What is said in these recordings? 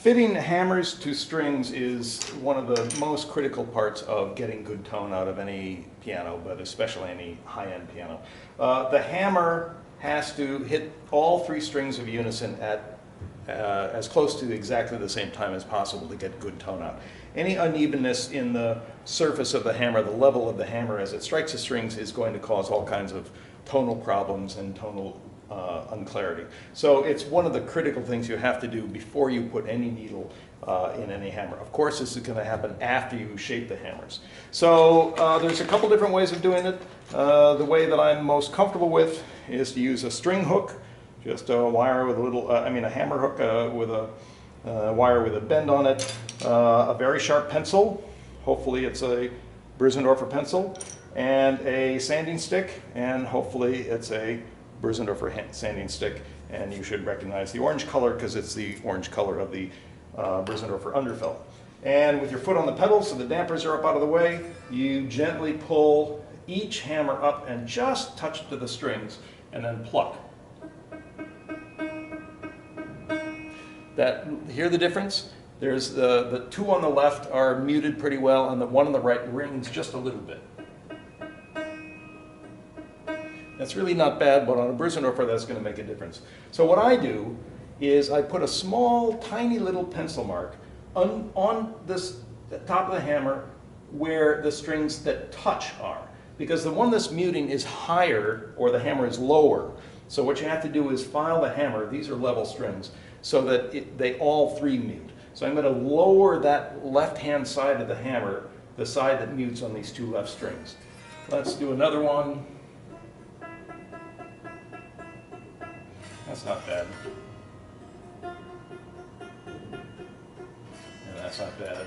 Fitting hammers to strings is one of the most critical parts of getting good tone out of any piano, but especially any high-end piano. The hammer has to hit all three strings of unison at as close to exactly the same time as possible to get good tone out. Any unevenness in the surface of the hammer, the level of the hammer as it strikes the strings, is going to cause all kinds of tonal problems and tonal unclarity. So it's one of the critical things you have to do before you put any needle in any hammer. Of course, this is going to happen after you shape the hammers. So there's a couple different ways of doing it. The way that I'm most comfortable with is to use a string hook, just a wire with a little, a hammer hook with a wire with a bend on it, a very sharp pencil, hopefully it's a Bösendorfer pencil, and a sanding stick, and hopefully it's a Bösendorfer sanding stick, and you should recognize the orange color because it's the orange color of the Bösendorfer Underfelt. And with your foot on the pedal so the dampers are up out of the way, you gently pull each hammer up and just touch to the strings and then pluck. Hear the difference? There's the two on the left are muted pretty well, and the one on the right rings just a little bit. That's really not bad, but on a Bösendorfer that's going to make a difference. So what I do is I put a small, tiny little pencil mark on the top of the hammer where the strings that touch are. Because the one that's muting is higher, or the hammer is lower. So what you have to do is file the hammer, these are level strings, so that they all three mute. So I'm going to lower that left-hand side of the hammer, the side that mutes on these two left strings. Let's do another one. That's not bad. And that's not bad.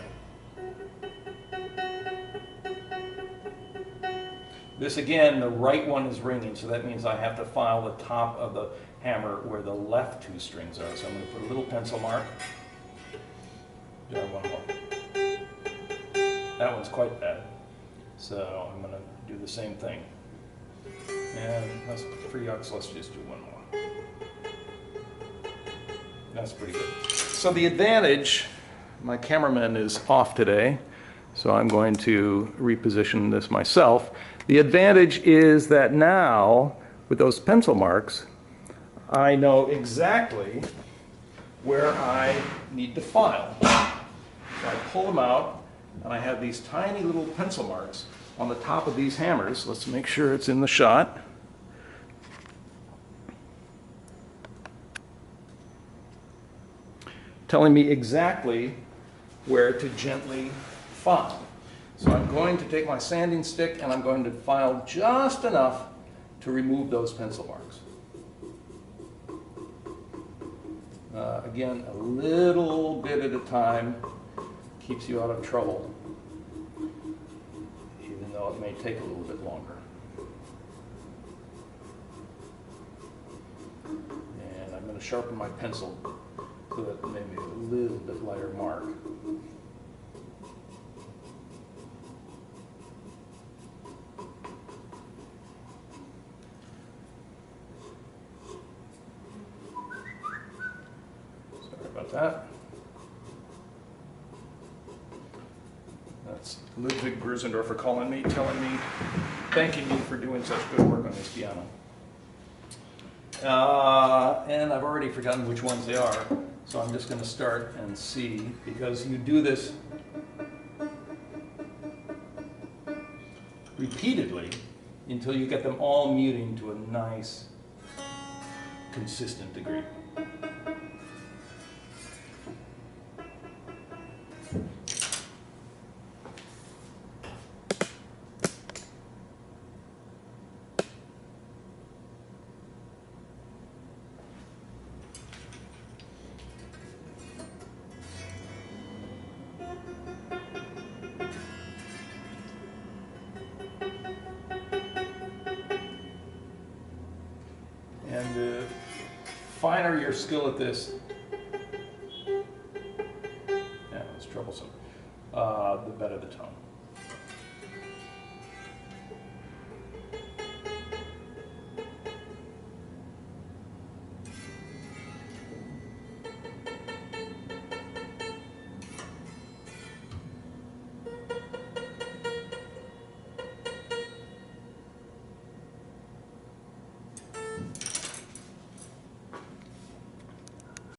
This again, the right one is ringing, so that means I have to file the top of the hammer where the left two strings are. So I'm going to put a little pencil mark. Do one more. That one's quite bad. So I'm going to do the same thing. And for yucks, let's just do one more. That's pretty good. So the advantage, my cameraman is off today, so I'm going to reposition this myself. The advantage is that now, with those pencil marks, I know exactly where I need to file. So I pull them out, and I have these tiny little pencil marks on the top of these hammers. Let's make sure it's in the shot. Telling me exactly where to gently file. So I'm going to take my sanding stick and I'm going to file just enough to remove those pencil marks. Again, a little bit at a time keeps you out of trouble, even though it may take a little bit longer. And I'm going to sharpen my pencil so that maybe a little bit lighter mark. Sorry about that. That's Ludwig Bösendorfer calling me, telling me, thanking me for doing such good work on this piano. And I've already forgotten which ones they are. So I'm just going to start and see, because you do this repeatedly until you get them all muting to a nice, consistent degree. And the finer your skill at this, yeah, it's troublesome, the better the tone.